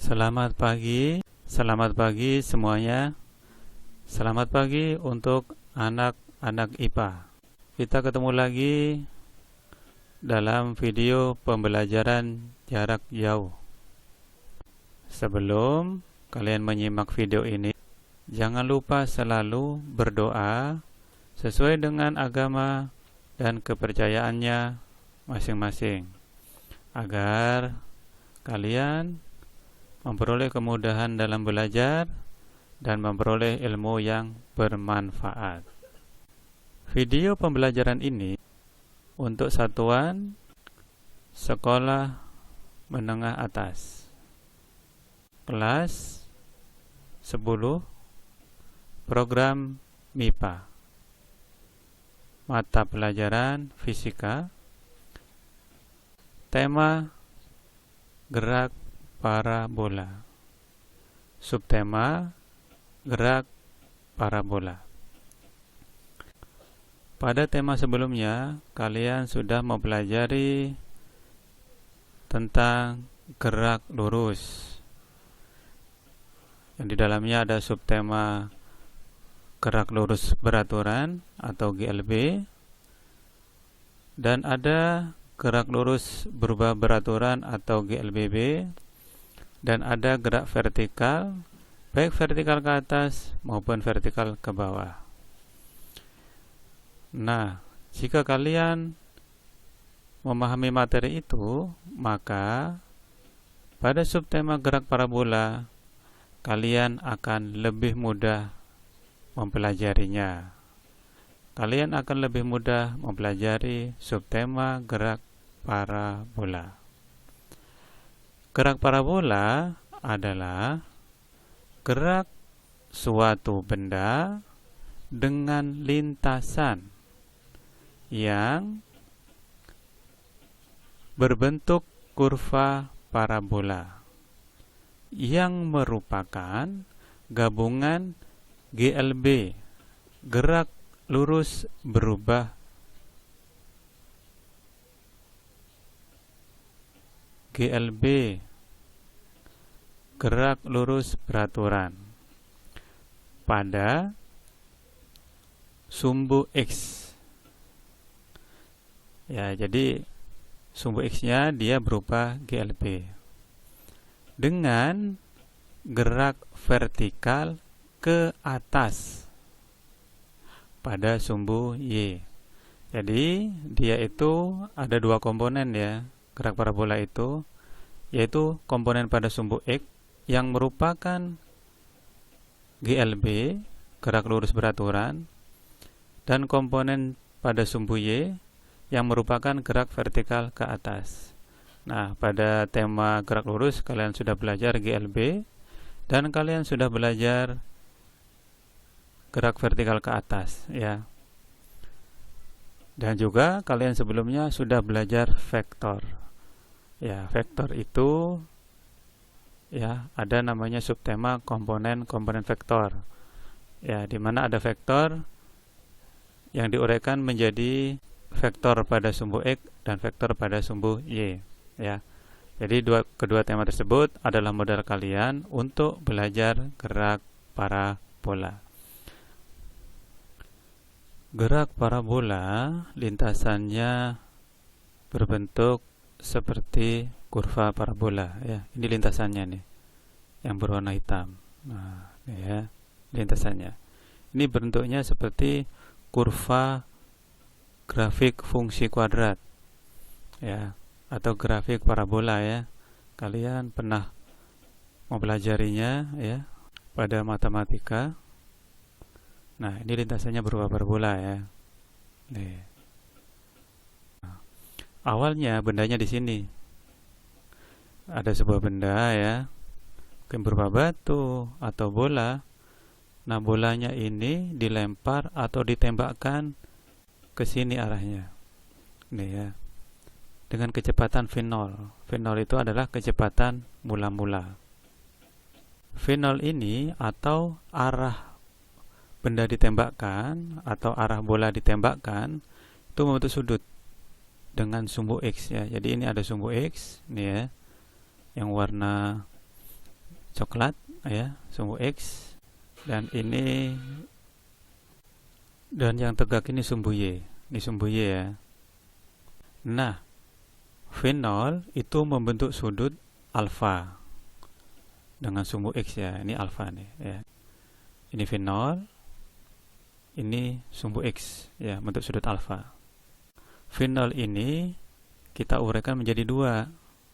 Selamat pagi semuanya. Selamat pagi untuk anak-anak IPA. Kita ketemu lagi dalam video pembelajaran jarak jauh. Sebelum kalian menyimak video ini, jangan lupa selalu berdoa sesuai dengan agama dan kepercayaannya masing-masing, agar kalian memperoleh kemudahan dalam belajar dan memperoleh ilmu yang bermanfaat. Video pembelajaran ini untuk satuan sekolah menengah atas kelas 10 program MIPA, mata pelajaran fisika, tema gerak parabola, subtema gerak parabola. Pada tema sebelumnya, kalian sudah mempelajari tentang gerak lurus, yang di dalamnya ada subtema gerak lurus beraturan atau GLB, dan ada gerak lurus berubah beraturan atau GLBB, dan ada gerak vertikal, baik vertikal ke atas maupun vertikal ke bawah. Nah, jika kalian memahami materi itu, maka pada subtema gerak parabola kalian akan lebih mudah mempelajarinya. Kalian akan lebih mudah mempelajari subtema gerak parabola. Gerak parabola adalah gerak suatu benda dengan lintasan yang berbentuk kurva parabola yang merupakan gabungan GLB, gerak lurus berubah, GLB, gerak lurus beraturan, pada sumbu X. Ya, jadi sumbu X-nya dia berupa GLB dengan gerak vertikal ke atas pada sumbu Y. Jadi dia itu ada dua komponen ya, gerak parabola itu, yaitu komponen pada sumbu X yang merupakan GLB, gerak lurus beraturan, dan komponen pada sumbu Y yang merupakan gerak vertikal ke atas. Nah, pada tema gerak lurus kalian sudah belajar GLB dan kalian sudah belajar gerak vertikal ke atas ya. Dan juga kalian sebelumnya sudah belajar vektor. Ya, vektor itu ya ada namanya subtema komponen vektor. Ya, di mana ada vektor yang diuraikan menjadi vektor pada sumbu X dan vektor pada sumbu Y ya. Jadi kedua tema tersebut adalah modal kalian untuk belajar gerak parabola. Gerak parabola lintasannya berbentuk seperti kurva parabola ya. Ini lintasannya nih yang berwarna hitam. Nah, ya, lintasannya. Ini bentuknya seperti kurva grafik fungsi kuadrat ya, atau grafik parabola ya. Kalian pernah mempelajarinya ya pada matematika. Nah, ini lintasannya berupa parabola ya. Nih. Nah, awalnya bendanya di sini. Ada sebuah benda ya, mungkin berupa batu atau bola. Nah, bolanya ini dilempar atau ditembakkan ke sini arahnya. Nih ya. Dengan kecepatan V0. V0 itu adalah kecepatan mula-mula. V0 ini atau arah benda ditembakkan atau arah bola ditembakkan itu membentuk sudut dengan sumbu X ya. Jadi ini ada sumbu X nih ya, yang warna coklat ya, sumbu X, dan ini, dan yang tegak ini sumbu Y. Ini sumbu Y ya. Nah, fenol itu membentuk sudut alfa dengan sumbu X ya. Ini alfa nih ya. Ini fenol, ini sumbu X ya, bentuk sudut alfa. Fenol ini kita uraikan menjadi dua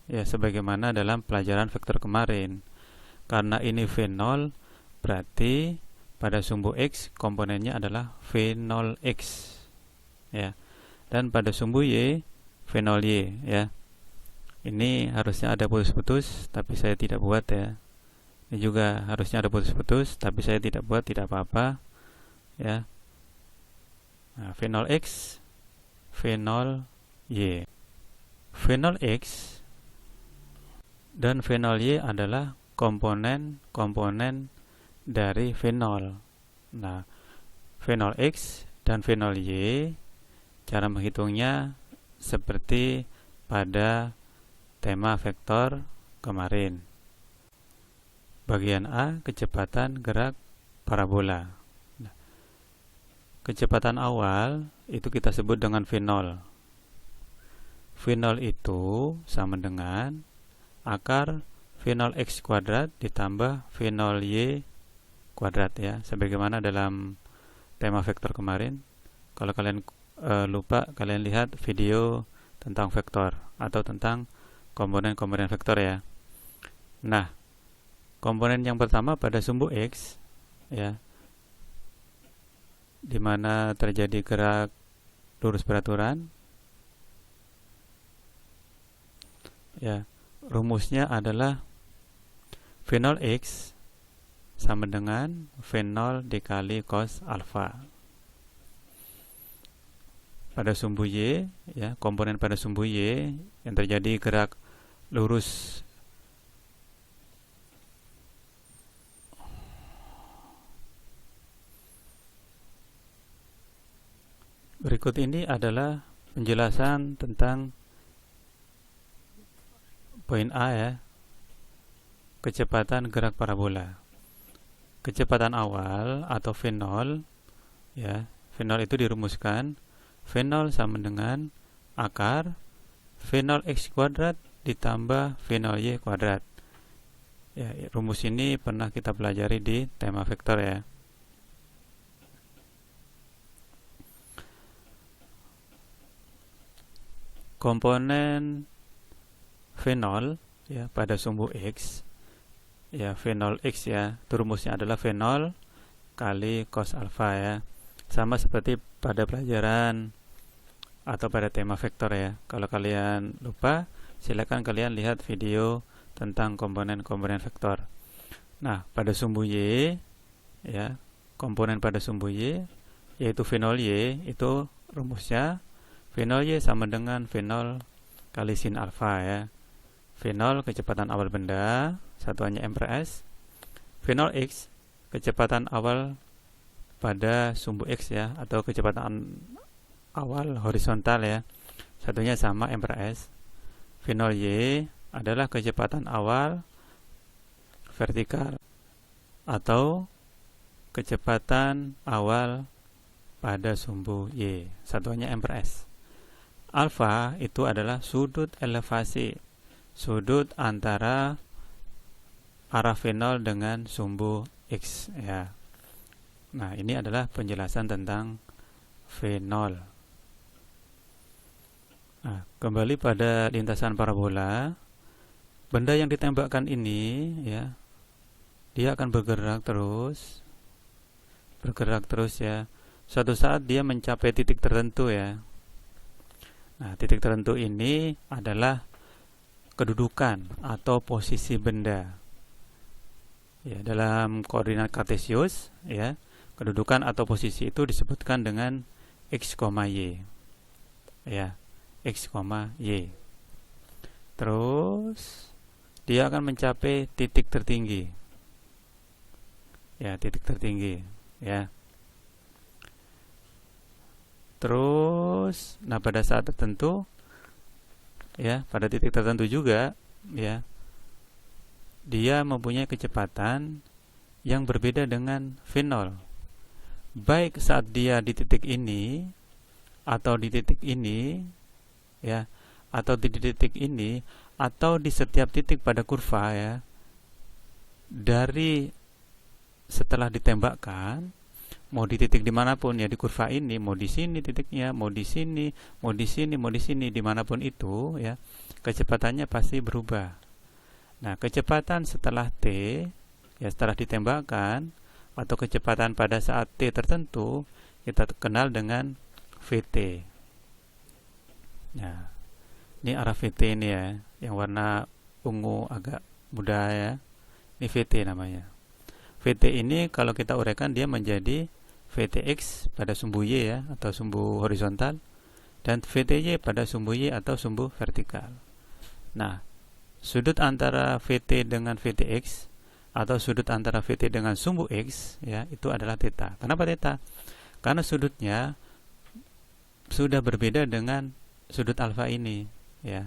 ya, sebagaimana dalam pelajaran vektor kemarin. Karena ini fenol, berarti pada sumbu X komponennya adalah fenol X ya. Dan pada sumbu Y fenol Y ya. Ini harusnya ada putus-putus, tapi saya tidak buat ya. Ini juga harusnya ada putus-putus, tapi saya tidak buat, tidak apa-apa ya. Nah, fenol X, fenol Y. Fenol X dan fenol Y adalah komponen-komponen dari fenol. Nah, fenol X dan fenol Y, cara menghitungnya seperti pada tema vektor kemarin. Bagian A, kecepatan gerak parabola. Nah, kecepatan awal itu kita sebut dengan fenol. Fenol itu sama dengan akar fenol X kuadrat ditambah fenol Y kuadrat ya, sebagaimana dalam tema vektor kemarin. Kalau kalian lupa, kalian lihat video tentang vektor atau tentang komponen-komponen vektor ya. Nah, komponen yang pertama pada sumbu X ya, di mana terjadi gerak lurus beraturan ya. Rumusnya adalah fenol X sama dengan fenol dikali cos alfa. Pada sumbu Y ya, komponen pada sumbu Y yang terjadi gerak lurus berikut ini adalah penjelasan tentang poin A ya, kecepatan gerak parabola. Kecepatan awal atau fenol ya, fenol itu dirumuskan fenol sama dengan akar fenol X kuadrat ditambah fenol Y kuadrat ya. Rumus ini pernah kita pelajari di tema vektor ya. Komponen fenol ya pada sumbu X ya, fenol X ya, itu rumusnya adalah fenol kali cos alfa ya, sama seperti pada pelajaran atau pada tema vektor ya. Kalau kalian lupa, silakan kalian lihat video tentang komponen-komponen vektor. Nah, pada sumbu Y ya, komponen pada sumbu Y yaitu fenol Y, itu rumusnya fenol Y sama dengan fenol kali sin alfa ya. Fenol kecepatan awal benda, satuannya m/s. Fenol X kecepatan awal pada sumbu X ya, atau kecepatan awal horizontal ya, satunya sama m/s. Fenol Y adalah kecepatan awal vertikal atau kecepatan awal pada sumbu Y, satuannya m/s. Alfa itu adalah sudut elevasi, sudut antara arah fenol dengan sumbu X ya. Nah, ini adalah penjelasan tentang fenol. Nah, kembali pada lintasan parabola, benda yang ditembakkan ini ya, dia akan bergerak terus ya. Suatu saat dia mencapai titik tertentu ya. Nah, titik tertentu ini adalah kedudukan atau posisi benda ya. Dalam koordinat kartesius ya, kedudukan atau posisi itu disebutkan dengan x, y ya, x, y. Terus dia akan mencapai titik tertinggi ya, titik tertinggi ya. Terus nah, pada saat tertentu ya, pada titik tertentu juga ya, dia mempunyai kecepatan yang berbeda dengan V0. Baik saat dia di titik ini atau di titik ini, ya, atau di titik ini, atau di setiap titik pada kurva, ya, dari setelah ditembakkan, mau di titik dimanapun, ya, di kurva ini, mau di sini titiknya, mau di sini, mau di sini, mau di sini, dimanapun itu, ya, kecepatannya pasti berubah. Nah, kecepatan setelah T, ya, setelah ditembakkan, atau kecepatan pada saat T tertentu, kita kenal dengan VT. Nah, ini arah VT ini, ya, yang warna ungu agak muda, ya. Ini VT namanya. VT ini kalau kita uraikan dia menjadi VTX pada sumbu Y, ya, atau sumbu horizontal, dan VTY pada sumbu Y atau sumbu vertikal. Nah, sudut antara VT dengan VTX atau sudut antara VT dengan sumbu X, ya, itu adalah theta. Kenapa theta? Karena sudutnya sudah berbeda dengan sudut alfa ini, ya.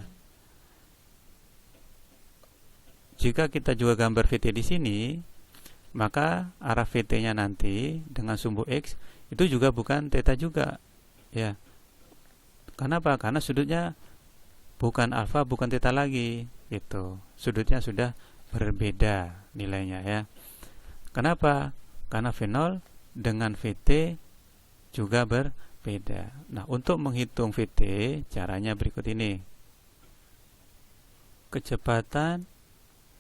Jika kita juga gambar VT di sini, maka arah VT-nya nanti dengan sumbu X itu juga bukan theta juga, ya. Kenapa? Karena sudutnya bukan alfa, bukan theta lagi, gitu. Sudutnya sudah berbeda nilainya, ya. Kenapa? Karena V0 dengan VT juga berbeda. Nah, untuk menghitung VT, caranya berikut ini. Kecepatan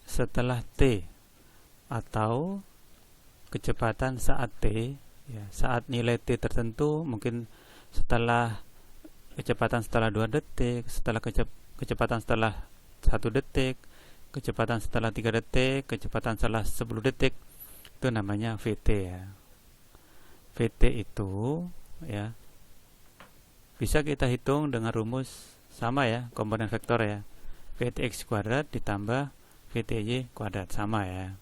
setelah T atau kecepatan saat T, ya, saat nilai T tertentu, mungkin setelah kecepatan setelah 2 detik, setelah kecepatan setelah 1 detik, kecepatan setelah 3 detik, kecepatan setelah 10 detik, itu namanya VT, ya. VT itu, ya, bisa kita hitung dengan rumus sama, ya, komponen vektor, ya. VTX kuadrat ditambah VTY kuadrat, sama, ya.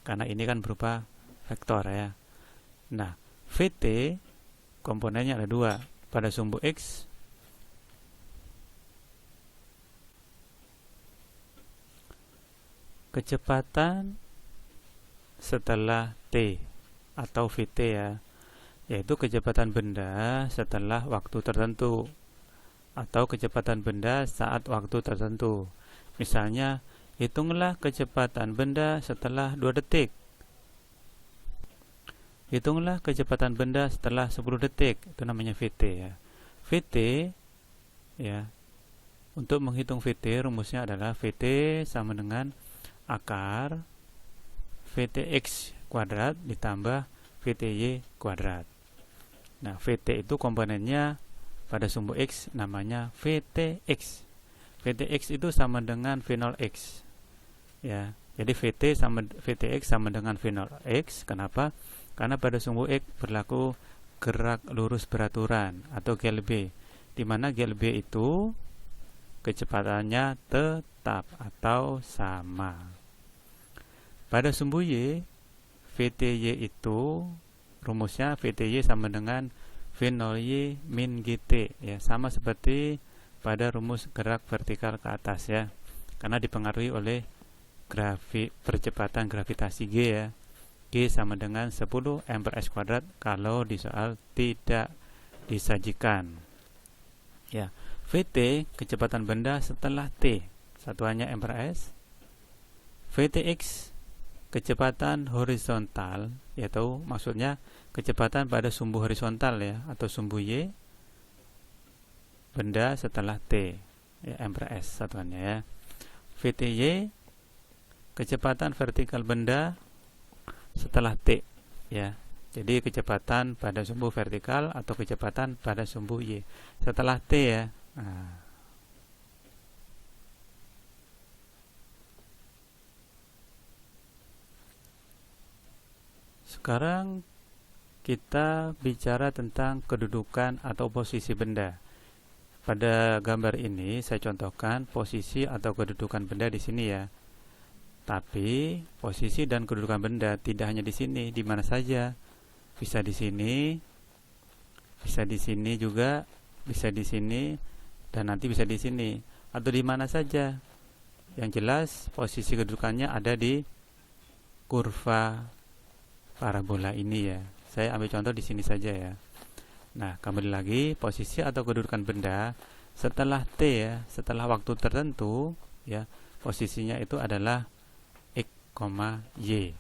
Karena ini kan berupa vektor, ya. Nah, VT komponennya ada 2. Pada sumbu X kecepatan setelah T atau VT, ya, yaitu kecepatan benda setelah waktu tertentu atau kecepatan benda saat waktu tertentu. Misalnya, hitunglah kecepatan benda setelah 2 detik. Hitunglah kecepatan benda setelah 10 detik. Itu namanya VT, ya. VT, ya, untuk menghitung VT rumusnya adalah VT sama dengan akar VTX kuadrat ditambah VTY kuadrat. Nah, VT itu komponennya pada sumbu X namanya VTX. VTX itu sama dengan V0X, ya. Jadi VTX sama dengan V0X. Kenapa? Karena pada sumbu X berlaku gerak lurus beraturan atau GLB, di mana GLB itu kecepatannya tetap atau sama. Pada sumbu Y, VTY itu rumusnya VTY sama dengan V0Y min GT, ya, sama seperti pada rumus gerak vertikal ke atas, ya, karena dipengaruhi oleh percepatan gravitasi G, ya. G sama dengan 10 m/s kuadrat kalau di soal tidak disajikan, ya. VT kecepatan benda setelah T, satuannya m/s. VTX kecepatan horizontal, yaitu maksudnya kecepatan pada sumbu horizontal, ya, atau sumbu Y benda setelah T, ya, m/s satuannya, ya. VTY kecepatan vertikal benda setelah T, ya. Jadi kecepatan pada sumbu vertikal atau kecepatan pada sumbu Y setelah T, ya. Nah, sekarang kita bicara tentang kedudukan atau posisi benda. Pada gambar ini saya contohkan posisi atau kedudukan benda di sini, ya. Tapi posisi dan kedudukan benda tidak hanya di sini, di mana saja. Bisa di sini, bisa di sini juga, bisa di sini, dan nanti bisa di sini, atau di mana saja. Yang jelas posisi kedudukannya ada di kurva parabola ini ya. Saya ambil contoh di sini saja ya. Nah, kembali lagi, posisi atau kedudukan benda setelah T ya, setelah waktu tertentu ya, posisinya itu adalah X, Y.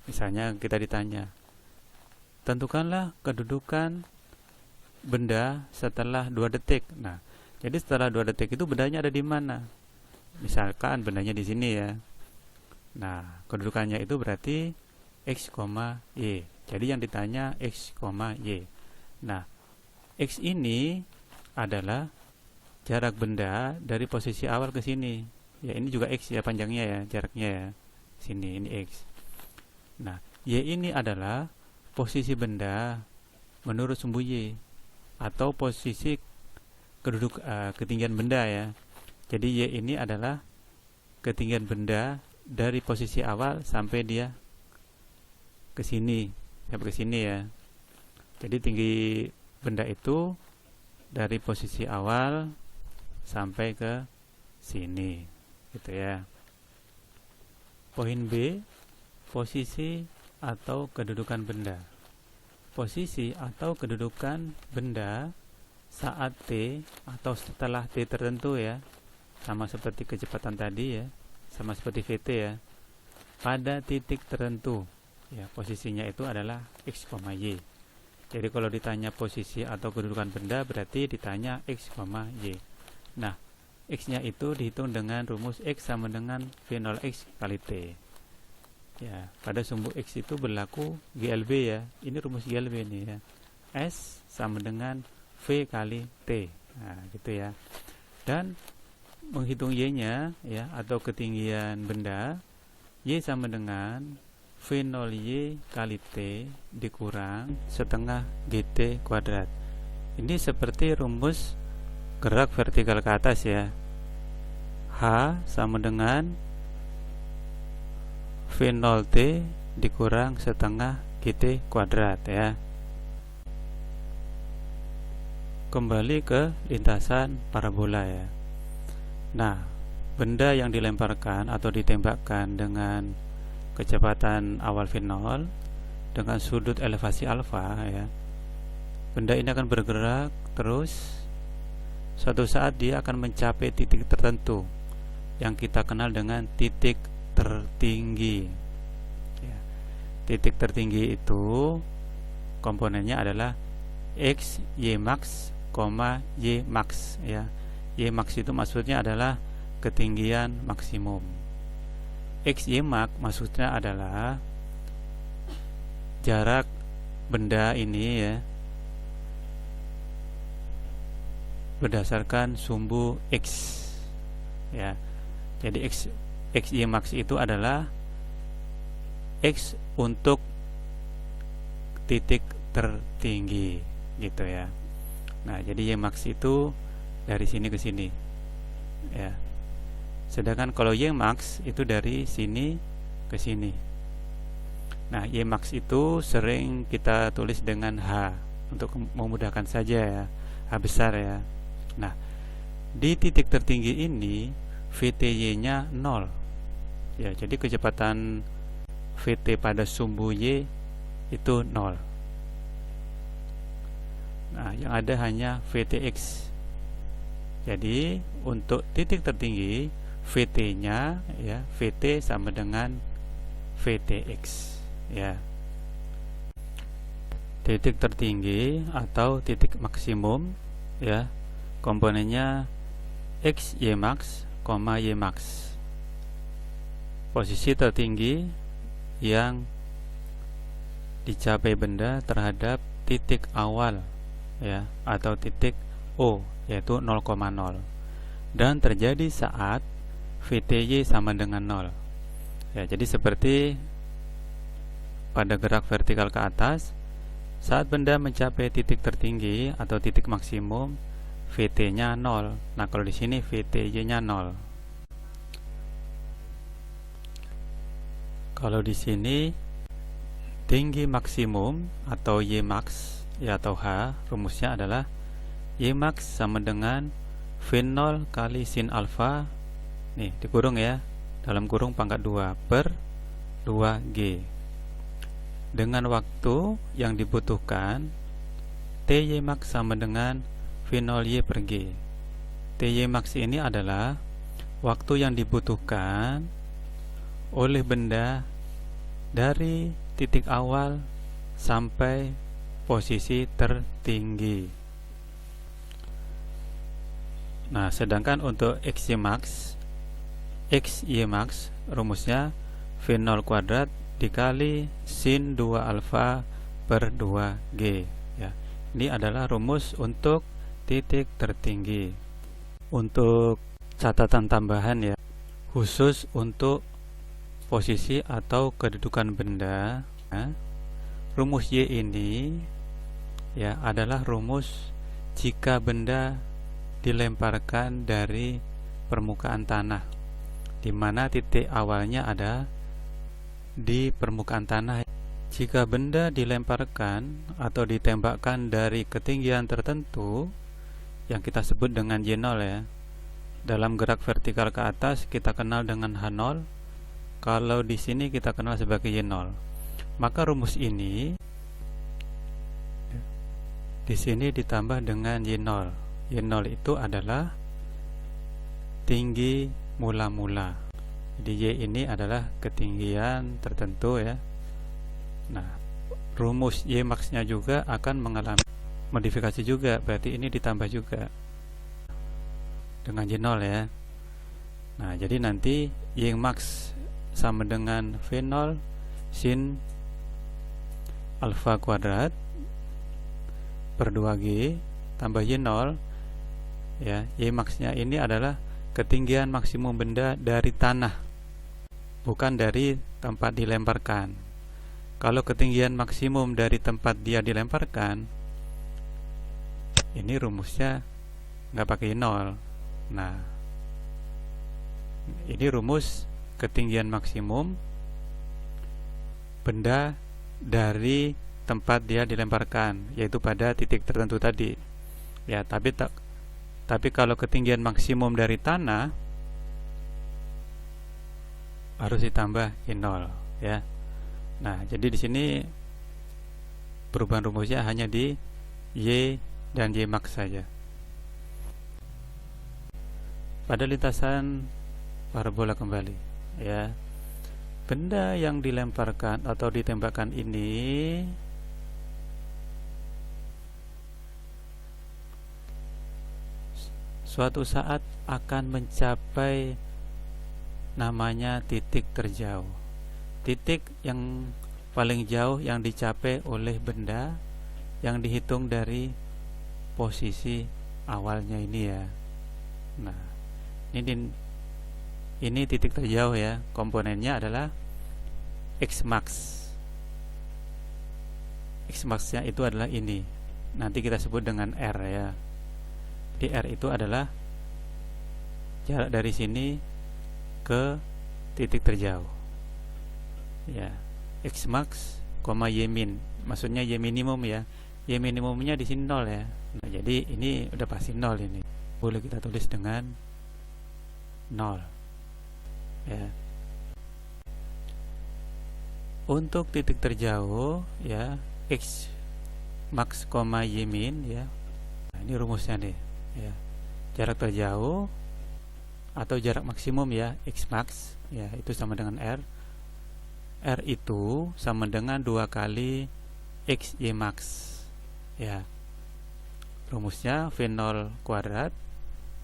Misalnya kita ditanya, tentukanlah kedudukan benda setelah 2 detik. Nah, jadi setelah 2 detik itu bendanya ada di mana? Misalkan bendanya di sini ya. Nah, kedudukannya itu berarti X, Y. Jadi yang ditanya X, Y. Nah, X ini adalah jarak benda dari posisi awal ke sini. Ya, ini juga X ya, panjangnya ya, jaraknya ya. Sini, ini X. Nah, Y ini adalah posisi benda menurut sumbu Y atau posisi ketinggian benda ya. Jadi Y ini adalah ketinggian benda dari posisi awal sampai dia ke sini, sampai ke sini ya. Jadi tinggi benda itu dari posisi awal sampai ke sini, gitu ya. Poin B, posisi atau kedudukan benda. Posisi atau kedudukan benda saat T atau setelah T tertentu ya, sama seperti kecepatan tadi ya, sama seperti VT ya, pada titik tertentu ya, posisinya itu adalah X, Y. Jadi kalau ditanya posisi atau kedudukan benda berarti ditanya X, Y. Nah, X-nya itu dihitung dengan rumus X sama dengan V0X kali T. Ya, pada sumbu X itu berlaku GLB ya. Ini rumus GLB nih ya. S sama dengan V kali T. Nah, gitu ya. Dan menghitung Y-nya ya, atau ketinggian benda, Y sama dengan V0Y kali T dikurang setengah GT kuadrat. Ini seperti rumus gerak vertikal ke atas ya. H sama dengan V0T dikurang setengah GT kuadrat ya. Kembali ke lintasan parabola ya. Nah, benda yang dilemparkan atau ditembakkan dengan kecepatan awal V0 dengan sudut elevasi alfa ya. Benda ini akan bergerak terus. Suatu saat dia akan mencapai titik tertentu yang kita kenal dengan titik tertinggi ya. Titik tertinggi itu komponennya adalah X, Y max, Y max ya. Y max itu maksudnya adalah ketinggian maksimum. X, Y max maksudnya adalah jarak benda ini ya berdasarkan sumbu X ya. Jadi X Y max itu adalah X untuk titik tertinggi gitu ya. Nah, jadi Y max itu dari sini ke sini ya. Sedangkan kalau Y max itu dari sini ke sini. Nah, Y max itu sering kita tulis dengan H untuk memudahkan saja ya, H besar ya. Nah, di titik tertinggi ini VTY-nya 0 ya, jadi kecepatan VT pada sumbu Y itu 0. Nah, yang ada hanya VTX. Jadi untuk titik tertinggi VT-nya ya, VT sama dengan VTX ya. Titik tertinggi atau titik maksimum ya, komponennya X, Y max, Y max. Posisi tertinggi yang dicapai benda terhadap titik awal ya, atau titik O, yaitu 0,0, dan terjadi saat VTY sama dengan 0 ya. Jadi seperti pada gerak vertikal ke atas, saat benda mencapai titik tertinggi atau titik maksimum, VT-nya 0. Nah, kalau di sini VTY-nya 0. Kalau di sini tinggi maksimum atau Y max ya, atau H, rumusnya adalah Y max sama dengan V0 kali sin alfa nih dikurung ya, dalam kurung pangkat 2 per 2G. Dengan waktu yang dibutuhkan Ty max sama dengan V0Y per G. Ty max ini adalah waktu yang dibutuhkan oleh benda dari titik awal sampai posisi tertinggi. Nah, sedangkan untuk XY max rumusnya V0 kuadrat dikali sin 2 alfa per 2G ya. Ini adalah rumus untuk titik tertinggi. Untuk catatan tambahan ya, khusus untuk posisi atau kedudukan benda ya, rumus Y ini ya adalah rumus jika benda dilemparkan dari permukaan tanah, di mana titik awalnya ada di permukaan tanah. Jika benda dilemparkan atau ditembakkan dari ketinggian tertentu yang kita sebut dengan Y0 ya, dalam gerak vertikal ke atas kita kenal dengan H0, kalau di sini kita kenal sebagai Y0. Maka rumus ini di sini ditambah dengan Y0. Y0 itu adalah tinggi mula-mula. Jadi Y ini adalah ketinggian tertentu ya. Nah, rumus Y max-nya juga akan mengalami modifikasi juga, berarti ini ditambah juga dengan Y0 ya. Nah, jadi nanti Y max sama dengan V0 sin alfa kuadrat per 2G tambah Y0 ya. Y max-nya ini adalah ketinggian maksimum benda dari tanah, bukan dari tempat dilemparkan. Kalau ketinggian maksimum dari tempat dia dilemparkan, ini rumusnya nggak pakai 0. Nah, ini rumus ketinggian maksimum benda dari tempat dia dilemparkan, yaitu pada titik tertentu tadi ya. Tapi kalau ketinggian maksimum dari tanah harus ditambah Y0 ya. Nah, jadi di sini perubahan rumusnya hanya di Y dan Y max saja. Pada lintasan parabola kembali ya, benda yang dilemparkan atau ditembakkan ini suatu saat akan mencapai namanya titik terjauh. Titik yang paling jauh yang dicapai oleh benda yang dihitung dari posisi awalnya ini ya. Nah, ini titik terjauh ya. Komponennya adalah X max. X max-nya itu adalah ini. Nanti kita sebut dengan R ya. Di R itu adalah jarak dari sini ke titik terjauh ya. X max, Y min, maksudnya Y minimum ya. Y minimumnya di sini 0 ya. Nah, jadi ini udah pasti 0 ini. Boleh kita tulis dengan 0 ya. Untuk titik terjauh ya, X max, Y min ya. Nah, ini rumusnya nih ya. Jarak terjauh atau jarak maksimum ya, X max ya, itu sama dengan R. R itu sama dengan 2 kali XY max ya. Rumusnya V0 kuadrat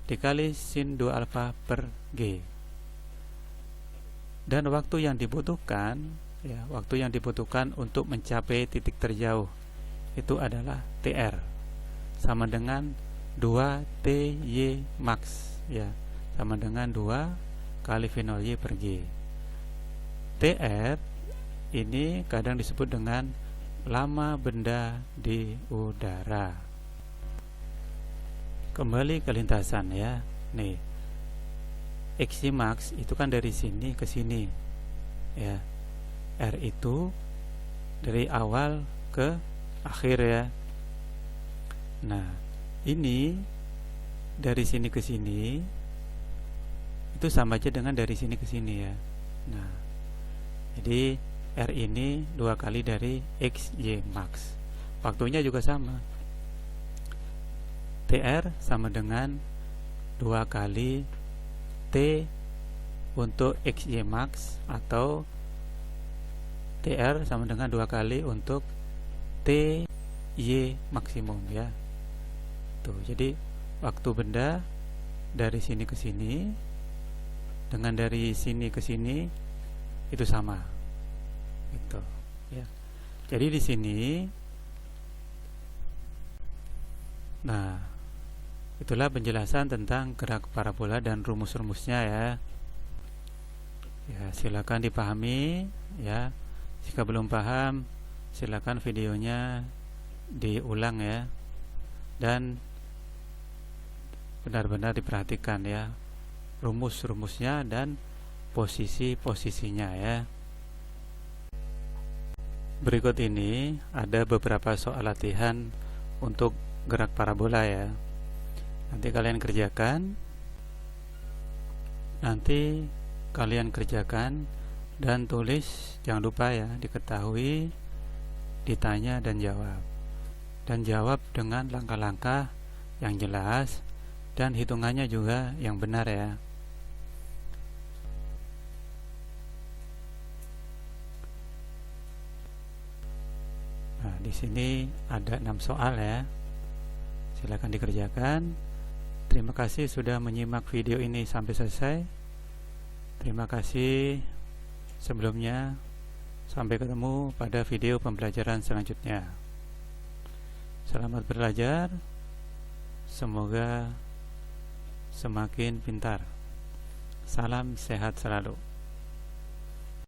dikali sin 2 alfa per G. Dan waktu yang dibutuhkan ya, waktu yang dibutuhkan untuk mencapai titik terjauh itu adalah TR sama dengan 2 TY max ya, sama dengan 2 kali V0Y per G. TR ini kadang disebut dengan lama benda di udara. Kembali ke lintasan ya. Nih, XY max itu kan dari sini ke sini ya. R itu dari awal ke akhir ya. Nah, ini dari sini ke sini itu sama aja dengan dari sini ke sini ya. Nah, jadi R ini 2 kali dari X, Y max. Waktunya juga sama. TR sama dengan 2 kali T untuk XY max, atau TR sama dengan 2 kali untuk TY maksimum ya. Tuh, jadi waktu benda dari sini ke sini dengan dari sini ke sini itu sama. Gitu ya. Jadi di sini, nah, itulah penjelasan tentang gerak parabola dan rumus-rumusnya ya. Ya, silakan dipahami ya. Jika belum paham, silakan videonya diulang ya. Dan benar-benar diperhatikan ya rumus-rumusnya dan posisi-posisinya ya. Berikut ini ada beberapa soal latihan untuk gerak parabola ya. Nanti kalian kerjakan dan tulis, jangan lupa ya, diketahui, ditanya dan jawab. Dan jawab dengan langkah-langkah yang jelas dan hitungannya juga yang benar ya. Nah, di sini ada 6 soal ya. Silakan dikerjakan. Terima kasih sudah menyimak video ini sampai selesai. Terima kasih sebelumnya. Sampai ketemu pada video pembelajaran selanjutnya. Selamat belajar. Semoga semakin pintar. Salam sehat selalu.